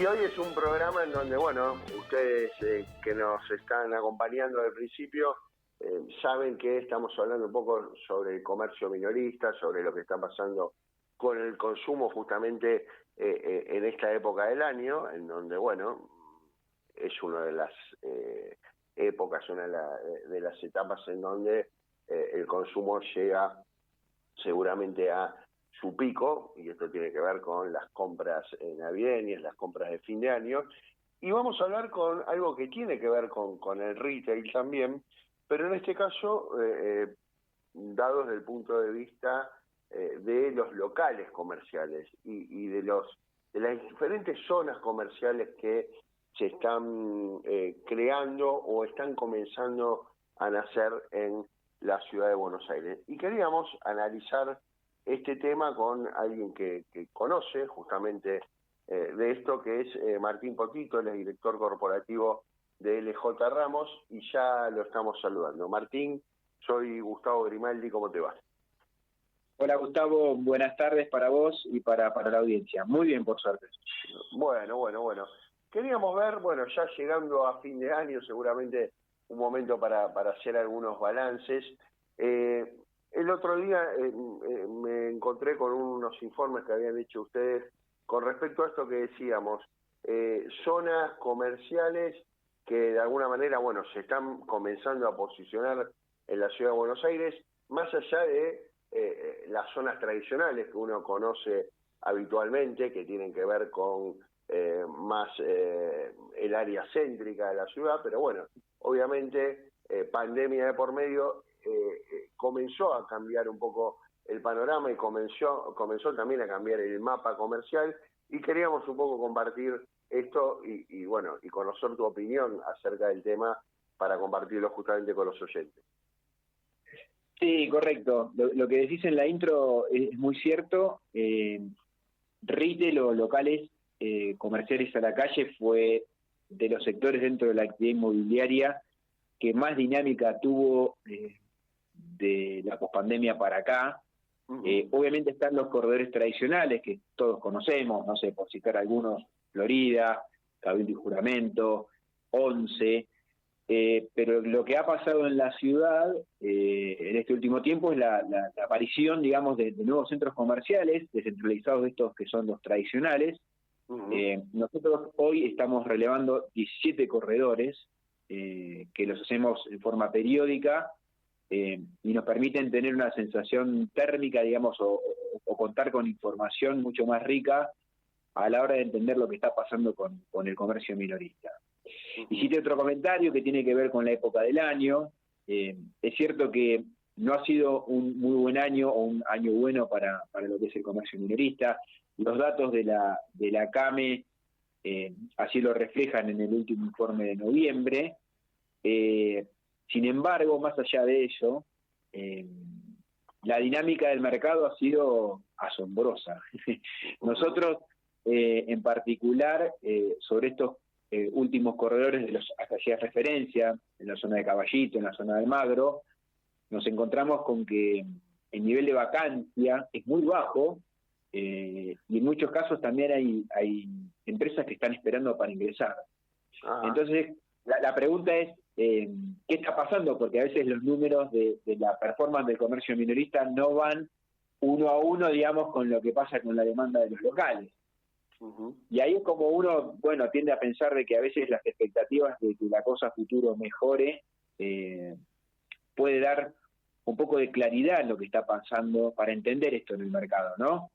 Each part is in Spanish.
Y hoy es un programa en donde, bueno, ustedes que nos están acompañando al principio, saben que estamos hablando un poco sobre el comercio minorista, sobre lo que está pasando con el consumo justamente en esta época del año, en donde, bueno, es una de las épocas, una de las etapas en donde el consumo llega seguramente a su pico, y esto tiene que ver con las compras navideñas, las compras de fin de año, y vamos a hablar con algo que tiene que ver con el retail también, pero en este caso, dado desde el punto de vista de los locales comerciales y de las diferentes zonas comerciales que se están creando o están comenzando a nacer en la ciudad de Buenos Aires. Y queríamos analizar este tema con alguien que conoce justamente de esto, que es Martín Potito, el director corporativo de LJ Ramos, y ya lo estamos saludando. Martín, soy Gustavo Grimaldi, ¿cómo te va? Hola Gustavo, buenas tardes para vos y para la audiencia. Muy bien, por suerte. Bueno. Queríamos ver, bueno, ya llegando a fin de año, seguramente un momento para hacer algunos balances. El otro día me encontré con unos informes que habían hecho ustedes con respecto a esto que decíamos, zonas comerciales que de alguna manera, bueno, se están comenzando a posicionar en la ciudad de Buenos Aires, más allá de las zonas tradicionales que uno conoce habitualmente, que tienen que ver con más el área céntrica de la ciudad, pero bueno, obviamente pandemia de por medio comenzó a cambiar un poco el panorama y comenzó también a cambiar el mapa comercial, y queríamos un poco compartir esto y bueno, y conocer tu opinión acerca del tema para compartirlo justamente con los oyentes. Sí, correcto. Lo que decís en la intro es muy cierto. Retail o locales comerciales a la calle fue de los sectores dentro de la actividad inmobiliaria que más dinámica tuvo de la pospandemia para acá. Obviamente están los corredores tradicionales que todos conocemos, no sé, por citar algunos, Florida, Cabildo y Juramento, Once, pero lo que ha pasado en la ciudad en este último tiempo es la aparición, digamos, de nuevos centros comerciales descentralizados de estos que son los tradicionales. Nosotros hoy estamos relevando 17 corredores que los hacemos en forma periódica y nos permiten tener una sensación térmica, digamos, o contar con información mucho más rica a la hora de entender lo que está pasando con el comercio minorista. Hiciste otro comentario que tiene que ver con la época del año. Es cierto que no ha sido un muy buen año o un año bueno para lo que es el comercio minorista. Los datos de la CAME así lo reflejan en el último informe de noviembre. Sin embargo, más allá de eso, la dinámica del mercado ha sido asombrosa. Nosotros, en particular, sobre estos últimos corredores de los que hacía referencia, en la zona de Caballito, en la zona de Almagro, nos encontramos con que el nivel de vacancia es muy bajo y en muchos casos también hay empresas que están esperando para ingresar. Entonces, la pregunta es, ¿qué está pasando? Porque a veces los números de la performance del comercio minorista no van uno a uno, digamos, con lo que pasa con la demanda de los locales. Y ahí es como uno, bueno, tiende a pensar de que a veces las expectativas de que la cosa a futuro mejore puede dar un poco de claridad en lo que está pasando para entender esto en el mercado, ¿no?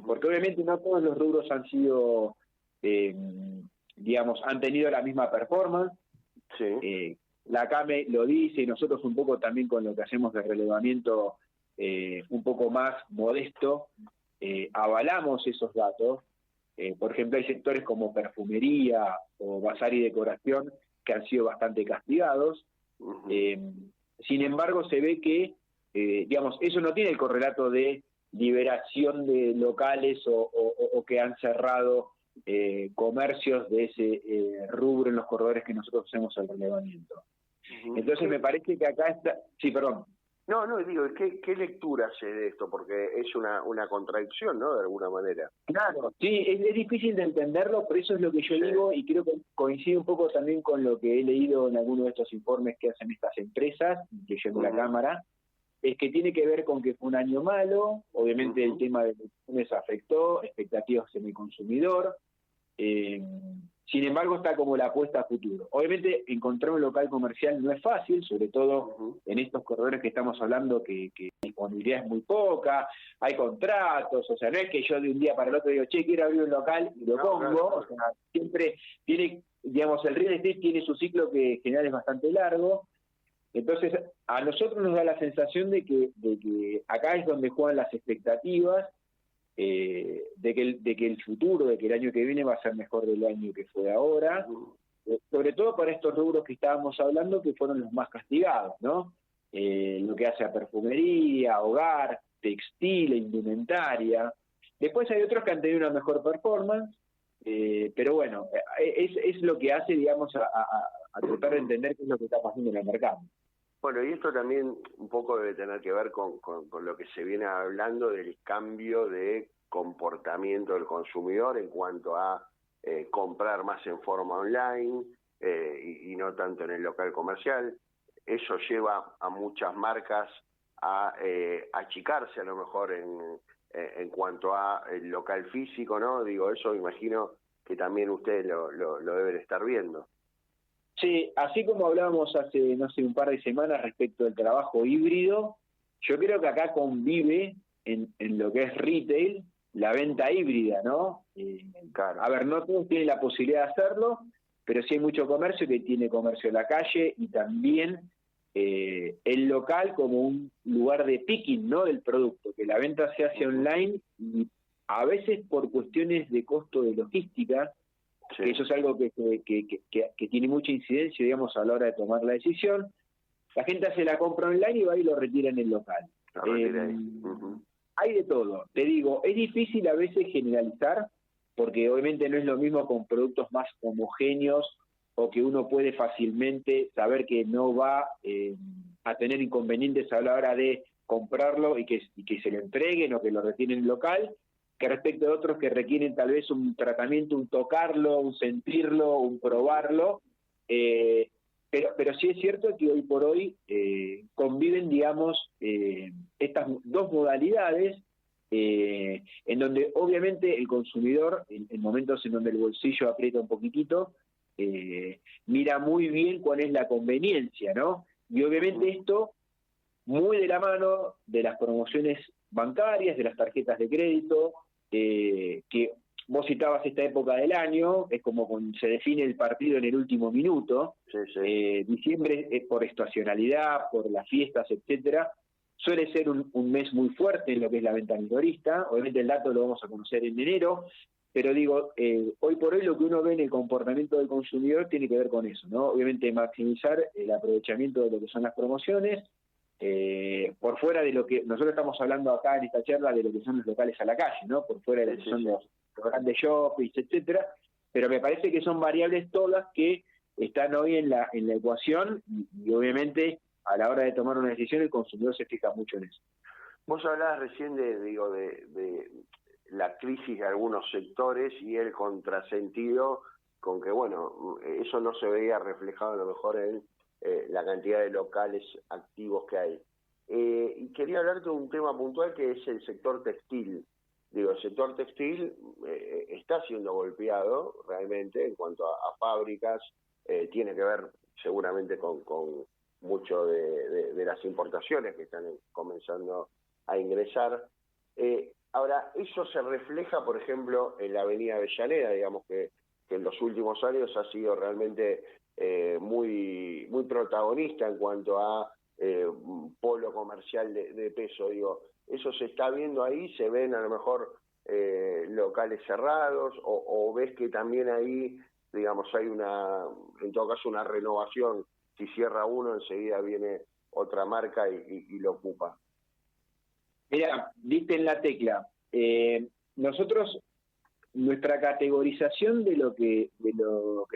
Porque obviamente no todos los rubros han sido, digamos, han tenido la misma performance. Sí. La CAME lo dice y nosotros un poco también con lo que hacemos de relevamiento un poco más modesto, avalamos esos datos. Por ejemplo, hay sectores como perfumería o bazar y decoración que han sido bastante castigados. Sin embargo, se ve que, digamos, eso no tiene el correlato de liberación de locales o que han cerrado comercios de ese rubro en los corredores que nosotros hacemos el relevamiento. Entonces me parece que acá está... Sí, perdón. No, no, digo, ¿qué lectura hace de esto? Porque es una contradicción, ¿no? De alguna manera. Claro, sí, es difícil de entenderlo, pero eso es lo que yo Sí. digo y creo que coincide un poco también con lo que he leído en algunos de estos informes que hacen estas empresas, incluyendo la Cámara, es que tiene que ver con que fue un año malo, obviamente el tema de elecciones afectó, expectativas en el consumidor, sin embargo está como la apuesta a futuro. Obviamente encontrar un local comercial no es fácil, sobre todo en estos corredores que estamos hablando que la disponibilidad es muy poca, hay contratos, o sea, no es que yo de un día para el otro digo, che, quiero abrir un local y lo pongo, claro. O sea, siempre tiene, digamos, el real estate tiene su ciclo que en general es bastante largo. Entonces, a nosotros nos da la sensación de que acá es donde juegan las expectativas, de que el futuro, de que el año que viene va a ser mejor del año que fue ahora, sobre todo para estos rubros que estábamos hablando, que fueron los más castigados, ¿no? Lo que hace a perfumería, hogar, textil, indumentaria. Después hay otros que han tenido una mejor performance, pero bueno, es lo que hace, digamos, a tratar de entender qué es lo que está pasando en el mercado. Bueno, y esto también un poco debe tener que ver con lo que se viene hablando del cambio de comportamiento del consumidor en cuanto a comprar más en forma online y no tanto en el local comercial. Eso lleva a muchas marcas a achicarse a lo mejor en cuanto a el local físico, ¿no? Digo, eso imagino que también ustedes lo deben estar viendo. Sí, así como hablábamos hace, no sé, un par de semanas respecto del trabajo híbrido, yo creo que acá convive en lo que es retail la venta híbrida, ¿no? Claro. A ver, no todos tienen la posibilidad de hacerlo, pero sí hay mucho comercio que tiene comercio en la calle y también el local como un lugar de picking, ¿no? Del producto, que la venta se hace online y a veces por cuestiones de costo de logística, sí, que eso es algo que tiene mucha incidencia, digamos, a la hora de tomar la decisión. La gente hace la compra online y va y lo retira en el local. Hay de todo. Te digo, es difícil a veces generalizar, porque obviamente no es lo mismo con productos más homogéneos o que uno puede fácilmente saber que no va a tener inconvenientes a la hora de comprarlo y que se lo entreguen o que lo retiren en el local, que respecto de otros que requieren tal vez un tratamiento, un tocarlo, un sentirlo, un probarlo, pero sí es cierto que hoy por hoy conviven, digamos, estas dos modalidades, en donde obviamente el consumidor, en momentos en donde el bolsillo aprieta un poquitito, mira muy bien cuál es la conveniencia, ¿no? Y obviamente esto muy de la mano de las promociones bancarias, de las tarjetas de crédito, que vos citabas esta época del año, es como cuando se define el partido en el último minuto. Sí. Diciembre, por estacionalidad, por las fiestas, etcétera, suele ser un mes muy fuerte en lo que es la venta minorista. Obviamente el dato lo vamos a conocer en enero, pero digo, hoy por hoy lo que uno ve en el comportamiento del consumidor tiene que ver con eso, ¿no? Obviamente maximizar el aprovechamiento de lo que son las promociones, por fuera de lo que nosotros estamos hablando acá en esta charla, de lo que son los locales a la calle, ¿no? Por fuera de lo que son los grandes shoppings, etcétera, pero me parece que son variables todas que están hoy en la ecuación y obviamente a la hora de tomar una decisión el consumidor se fija mucho en eso. Vos hablabas recién de la crisis de algunos sectores y el contrasentido con que, bueno, eso no se veía reflejado a lo mejor en la cantidad de locales activos que hay. Y quería hablarte de un tema puntual que es el sector textil. Digo, el sector textil está siendo golpeado realmente en cuanto a fábricas, tiene que ver seguramente con mucho de las importaciones que están comenzando a ingresar. Ahora, eso se refleja, por ejemplo, en la avenida Avellaneda, digamos que en los últimos años ha sido realmente muy protagonista en cuanto a polo comercial de peso. Digo, eso se está viendo ahí, se ven a lo mejor locales cerrados o ves que también ahí, digamos, hay en todo caso una renovación. Si cierra uno, enseguida viene otra marca y lo ocupa. Mira, diste en la tecla. Nosotros, nuestra categorización de lo que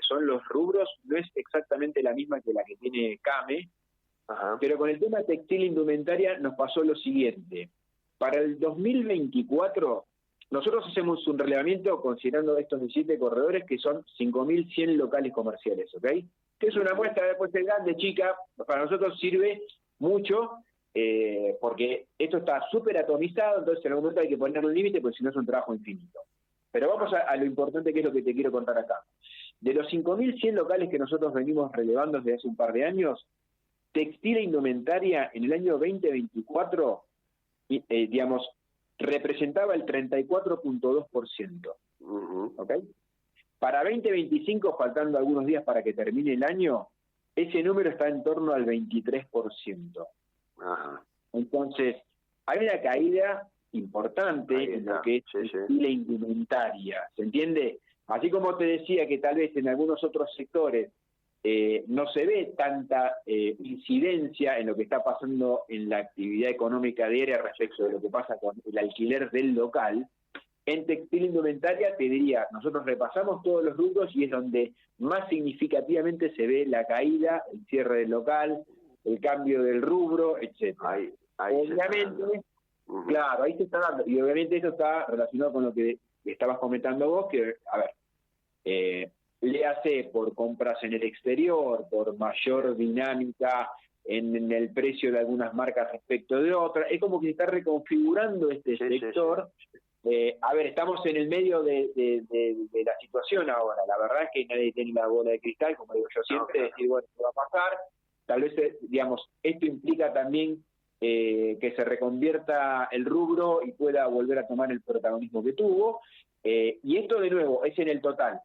son los rubros no es exactamente la misma que la que tiene CAME, Ajá. Pero con el tema textil e indumentaria nos pasó lo siguiente. Para el 2024, nosotros hacemos un relevamiento considerando estos 17 corredores que son 5.100 locales comerciales, ¿ok? Que es una muestra después de grande, chica, para nosotros sirve mucho, porque esto está súper atomizado, entonces en algún momento hay que ponerle un límite, porque si no es un trabajo infinito. Pero vamos a lo importante, que es lo que te quiero contar acá. De los 5.100 locales que nosotros venimos relevando desde hace un par de años, textil e indumentaria en el año 2024, digamos, representaba el 34.2%. ¿Ok? Para 2025, faltando algunos días para que termine el año, ese número está en torno al 23%. Ajá. Entonces, hay una caída importante en lo que es textil e indumentaria, ¿se entiende? Así como te decía que tal vez en algunos otros sectores no se ve tanta incidencia en lo que está pasando en la actividad económica diaria respecto de lo que pasa con el alquiler del local, en textil e indumentaria te diría, nosotros repasamos todos los rubros y es donde más significativamente se ve la caída, el cierre del local, el cambio del rubro, etcétera. Ahí obviamente, claro, ahí se está dando, y obviamente eso está relacionado con lo que estabas comentando vos, que, a ver, le hace por compras en el exterior, por mayor dinámica en el precio de algunas marcas respecto de otras, es como que se está reconfigurando este sector. A ver, estamos en el medio de la situación ahora, la verdad es que nadie tiene la bola de cristal, como digo yo siempre, decir, bueno, ¿qué va a pasar? Tal vez, digamos, esto implica también que se reconvierta el rubro y pueda volver a tomar el protagonismo que tuvo, y esto de nuevo es en el total.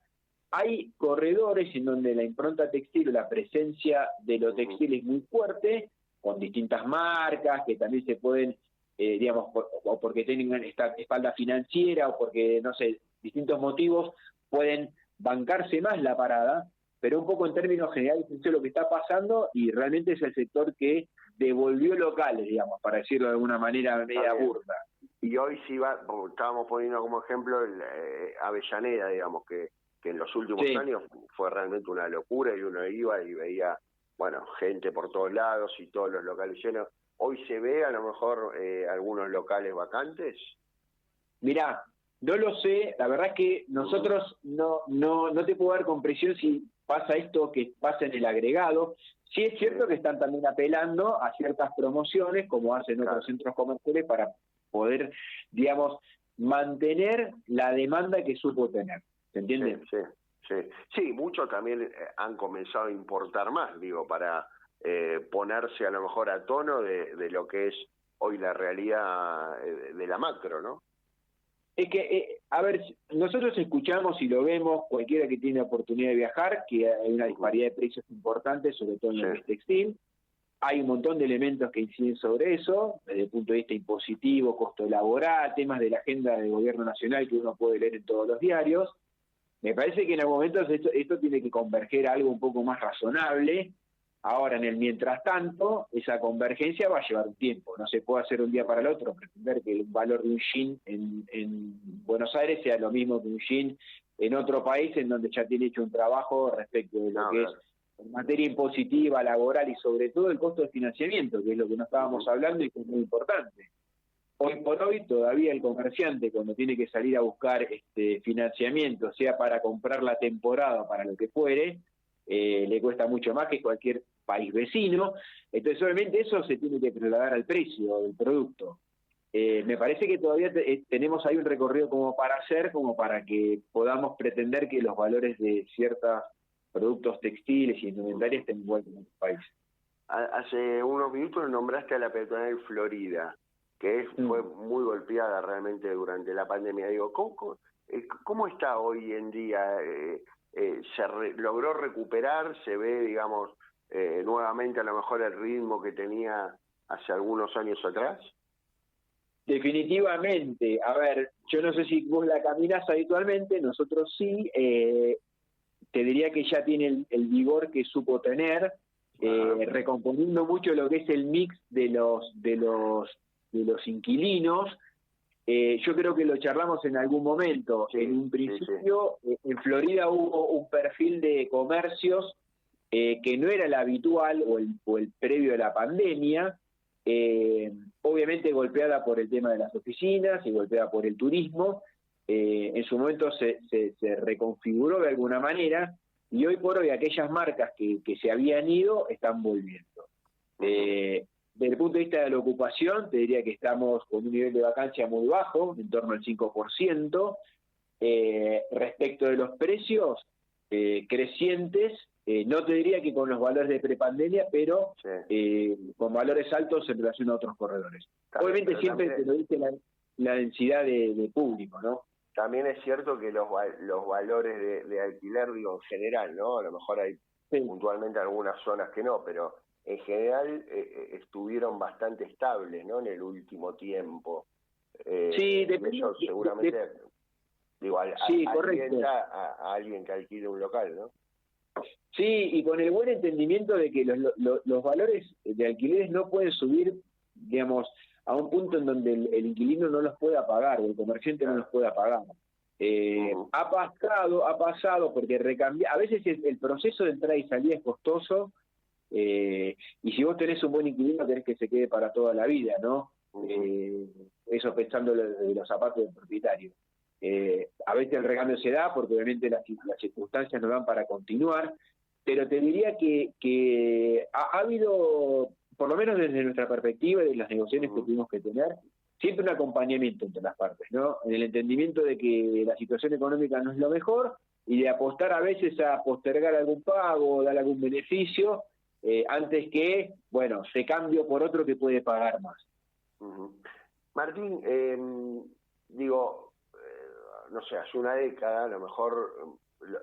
Hay corredores en donde la impronta textil o la presencia de lo textil es muy fuerte, con distintas marcas que también se pueden, digamos, o porque tienen esta espalda financiera o porque, no sé, distintos motivos, pueden bancarse más la parada, pero un poco en términos generales eso es lo que está pasando y realmente es el sector que devolvió locales, digamos, para decirlo de alguna manera media burda. Y hoy sí estábamos poniendo como ejemplo Avellaneda, digamos, que en los últimos años fue realmente una locura y uno iba y veía, bueno, gente por todos lados y todos los locales llenos. ¿Hoy se ve a lo mejor algunos locales vacantes? Mirá, no lo sé, la verdad es que nosotros no te puedo dar con precisión si pasa esto que pasa en el agregado. Sí es cierto que están también apelando a ciertas promociones, como hacen otros centros comerciales, para poder, digamos, mantener la demanda que supo tener. ¿Se entiende? Sí, muchos también han comenzado a importar más, digo, para ponerse a lo mejor a tono de lo que es hoy la realidad de la macro, ¿no? Es que, a ver, nosotros escuchamos y lo vemos, cualquiera que tiene oportunidad de viajar, que hay una disparidad de precios importante, sobre todo en lo que es textil. Hay un montón de elementos que inciden sobre eso, desde el punto de vista impositivo, costo laboral, temas de la agenda del gobierno nacional que uno puede leer en todos los diarios. Me parece que en algún momento esto tiene que converger a algo un poco más razonable. Ahora, en el mientras tanto, esa convergencia va a llevar un tiempo. No se puede hacer un día para el otro, pretender que el valor de un yin en Buenos Aires sea lo mismo que un yin en otro país en donde ya tiene hecho un trabajo respecto de lo que es en materia impositiva, laboral y sobre todo el costo de financiamiento, que es lo que no estábamos hablando y que es muy importante. Hoy por hoy todavía el comerciante, cuando tiene que salir a buscar financiamiento, sea para comprar la temporada o para lo que fuere, le cuesta mucho más que cualquier país vecino. Entonces obviamente eso se tiene que trasladar al precio del producto. Me parece que todavía tenemos ahí un recorrido como para hacer, como para que podamos pretender que los valores de ciertos productos textiles y indumentarias estén vueltos en el país. Hace unos minutos nombraste a la peatonal Florida, que fue muy golpeada realmente durante la pandemia. Digo, ¿cómo está hoy en día? ¿Logró recuperar? ¿Se ve, digamos, nuevamente a lo mejor el ritmo que tenía hace algunos años atrás? Definitivamente. A ver, yo no sé si vos la caminás habitualmente, nosotros sí. Te diría que ya tiene el vigor que supo tener, recomponiendo mucho lo que es el mix de los inquilinos. Yo creo que lo charlamos en algún momento. En un principio, en Florida hubo un perfil de comercios que no era la habitual o el previo a la pandemia, obviamente golpeada por el tema de las oficinas y golpeada por el turismo. En su momento se reconfiguró de alguna manera, y hoy por hoy aquellas marcas que se habían ido están volviendo. Desde el punto de vista de la ocupación, te diría que estamos con un nivel de vacancia muy bajo, en torno al 5%. Respecto de los precios crecientes, no te diría que con los valores de prepandemia, pero con valores altos en relación a otros corredores. También, obviamente siempre también te lo dice la densidad de público, ¿no? También es cierto que los valores de alquiler, digo, en general, ¿no? A lo mejor hay puntualmente algunas zonas que no, pero en general estuvieron bastante estables, ¿no? En el último tiempo. Sí, eso seguramente, digo, alienta a alguien que alquile un local, ¿no? Sí, y con el buen entendimiento de que los valores de alquileres no pueden subir, digamos, a un punto en donde el inquilino no los pueda pagar o el comerciante no los pueda pagar. Ha pasado, porque a veces el proceso de entrada y salida es costoso, y si vos tenés un buen inquilino querés que se quede para toda la vida, ¿no? Eso pensando de los zapatos del propietario. A veces el recambio se da porque obviamente las circunstancias no dan para continuar, pero te diría que ha habido, por lo menos desde nuestra perspectiva y de las negociaciones que tuvimos que tener, siempre un acompañamiento entre las partes, ¿no? En el entendimiento de que la situación económica no es lo mejor y de apostar a veces a postergar algún pago o dar algún beneficio antes que, bueno, se cambie por otro que puede pagar más. Martín, digo, no sé, hace una década a lo mejor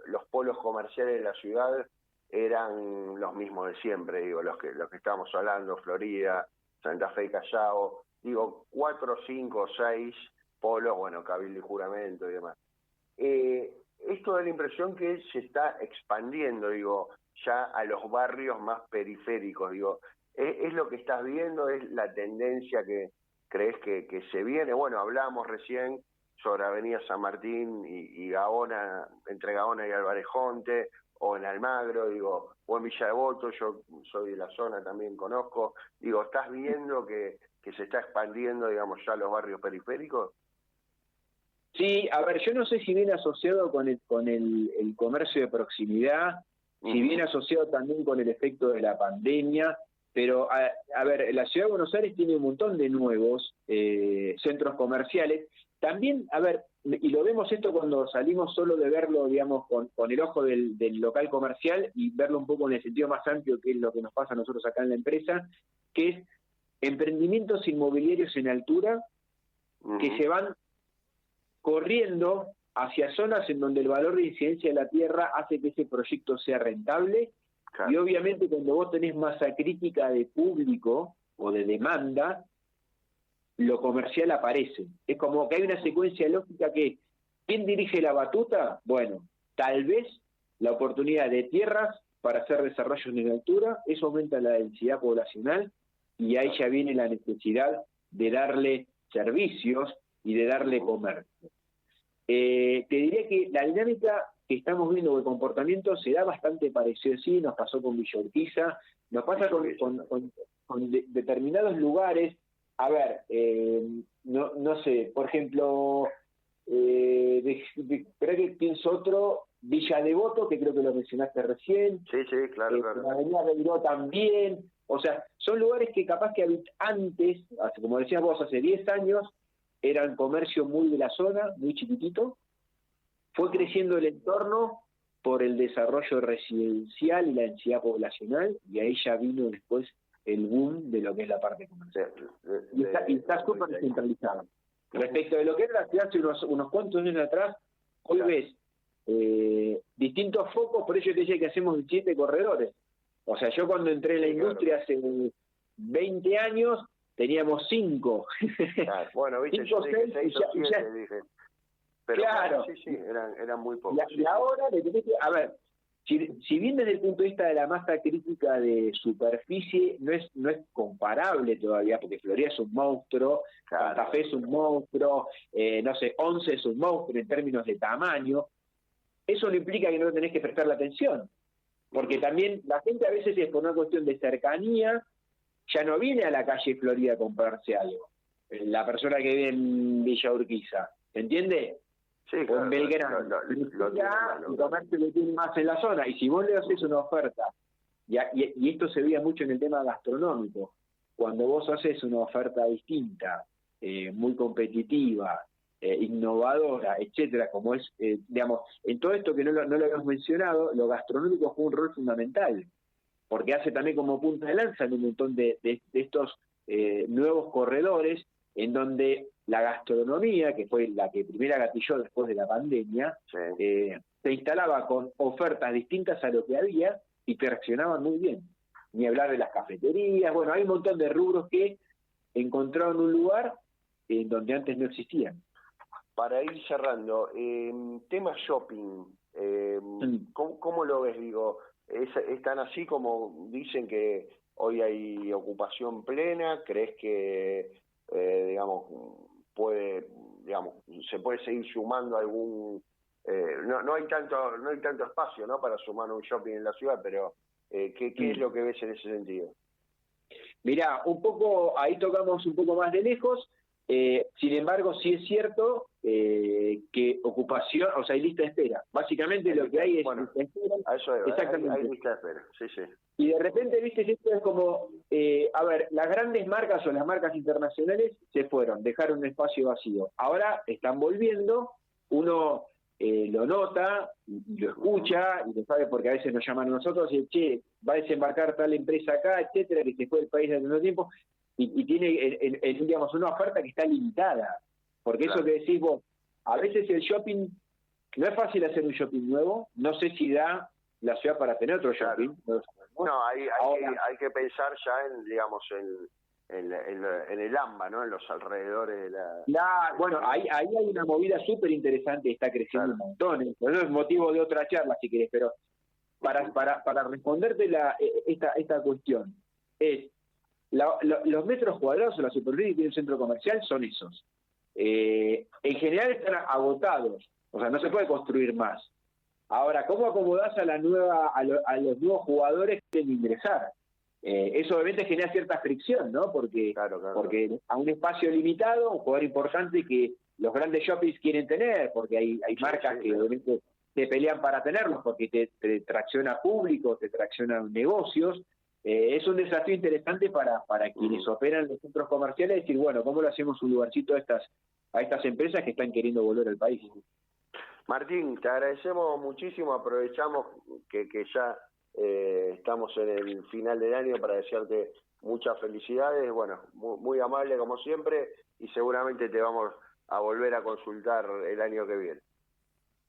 los polos comerciales de la ciudad eran los mismos de siempre, digo, los que estábamos hablando, Florida, Santa Fe y Callao, digo, 4, 5, 6 polos, bueno, Cabildo y Juramento y demás. Esto da la impresión que se está expandiendo, digo, ya a los barrios más periféricos, digo, ¿es lo que estás viendo? ¿Es la tendencia que crees que se viene? Bueno, hablamos recién sobre Avenida San Martín y Gaona, entre Gaona y Álvarez Jonte, o en Almagro, digo, o en Villa Devoto, yo soy de la zona, también conozco, digo, ¿estás viendo que se está expandiendo, digamos, ya los barrios periféricos? Sí, a ver, yo no sé si viene asociado con el comercio de proximidad, si viene asociado también con el efecto de la pandemia, pero, a ver, la Ciudad de Buenos Aires tiene un montón de nuevos centros comerciales. También, a ver, y lo vemos esto cuando salimos solo de verlo, digamos, con el ojo del local comercial y verlo un poco en el sentido más amplio, que es lo que nos pasa a nosotros acá en la empresa, que es emprendimientos inmobiliarios en altura que se van corriendo hacia zonas en donde el valor de incidencia de la tierra hace que ese proyecto sea rentable. Claro. Y obviamente cuando vos tenés masa crítica de público o de demanda, lo comercial aparece. Es como que hay una secuencia lógica que, ¿quién dirige la batuta? Bueno, tal vez la oportunidad de tierras para hacer desarrollos en altura, eso aumenta la densidad poblacional y ahí ya viene la necesidad de darle servicios y de darle comercio. Te diría que la dinámica que estamos viendo de comportamiento se da bastante parecido, sí, nos pasó con Villa Urquiza, nos pasa con determinados lugares. A ver, no sé, por ejemplo, creo que pienso otro, Villa Devoto, que creo que lo mencionaste recién. Sí, claro. La Avenida Beiró también. O sea, son lugares que capaz que antes, como decías vos, hace 10 años, eran comercio muy de la zona, muy chiquitito. Fue creciendo el entorno por el desarrollo residencial y la densidad poblacional, y ahí ya vino después el boom de lo que es la parte comercial. Y está súper descentralizado. Respecto de lo que era la ciudad hace unos cuantos años atrás, hoy ves distintos focos, por eso te decía que hacemos 7 corredores. O sea, yo cuando entré en la industria hace 20 años, teníamos 5. Bueno, viste, 5, 6, 6 o 7, dije. Pero claro. Sí, eran muy pocos. Y ahora le tenés que, a ver, si bien desde el punto de vista de la masa crítica de superficie no es comparable todavía, porque Florida es un monstruo, claro. Santa Fe es un monstruo, no sé, 11 es un monstruo en términos de tamaño, eso no implica que no tenés que prestarle atención. Porque también la gente a veces es por una cuestión de cercanía, ya no viene a la calle Florida a comprarse algo. La persona que vive en Villa Urquiza, ¿se entiende? Sí, O claro, en Belgrano. El comercio lo tiene más en la zona. Y si vos le haces una oferta, y esto se veía mucho en el tema gastronómico, cuando vos haces una oferta distinta, muy competitiva, innovadora, etcétera, como es, digamos, en todo esto que no lo hemos mencionado, lo gastronómico juega un rol fundamental, porque hace también como punta de lanza en un montón de estos nuevos corredores, en donde la gastronomía, que fue la que primero gatilló después de la pandemia, sí. se instalaba con ofertas distintas a lo que había y que reaccionaban muy bien. Ni hablar de las cafeterías, bueno, hay un montón de rubros que encontraron un lugar en donde antes no existían. Para ir cerrando, tema shopping, ¿cómo lo ves? Digo, ¿están así como dicen que hoy hay ocupación plena? ¿Crees que, digamos, se puede seguir sumando algún... no hay tanto espacio, ¿no?, para sumar un shopping en la ciudad, pero ¿qué es lo que ves en ese sentido? Mirá, un poco, ahí tocamos un poco más de lejos, sin embargo sí es cierto que ocupación, o sea, hay lista de espera. Básicamente lo que hay es lista de espera. A eso es, exactamente. Hay lista de espera, sí. Y de repente, viste, esto es como, a ver, las grandes marcas o las marcas internacionales se fueron, dejaron un espacio vacío. Ahora están volviendo, uno lo nota, lo escucha, y lo sabe porque a veces nos llaman a nosotros y che, va a desembarcar tal empresa acá, etcétera, que se fue del país hace mucho tiempo, y tiene, digamos, una oferta que está limitada. Porque claro, eso que decís vos, a veces el shopping, no es fácil hacer un shopping nuevo, no sé si da la ciudad para tener otro shopping. Claro. No, hay que pensar ya en, digamos, en el AMBA, ¿no?, en los alrededores de la... Bueno, ahí hay una movida súper interesante, está creciendo un montón. Eso es motivo de otra charla, si querés, pero para responderte esta cuestión, es los metros cuadrados o la superficie que tiene un centro comercial son esos. En general están agotados, o sea, no se puede construir más. Ahora, ¿cómo acomodás a los nuevos jugadores que quieren ingresar? Eso obviamente genera cierta fricción, ¿no? Porque a un espacio limitado, un jugador importante que los grandes shoppings quieren tener, porque hay marcas que obviamente se pelean para tenerlos, porque te tracciona público, te tracciona negocios. Es un desafío interesante para quienes operan los centros comerciales, decir, bueno, ¿cómo le hacemos un lugarcito a estas empresas que están queriendo volver al país? Martín, te agradecemos muchísimo, aprovechamos que ya estamos en el final del año para desearte muchas felicidades, bueno, muy amable como siempre, y seguramente te vamos a volver a consultar el año que viene.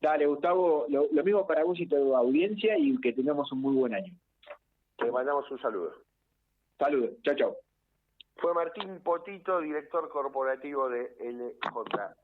Dale, Gustavo, lo mismo para vos y tu audiencia, y que tengamos un muy buen año. Te mandamos un saludo. Saludos, chao. Fue Martín Potito, director corporativo de LJ.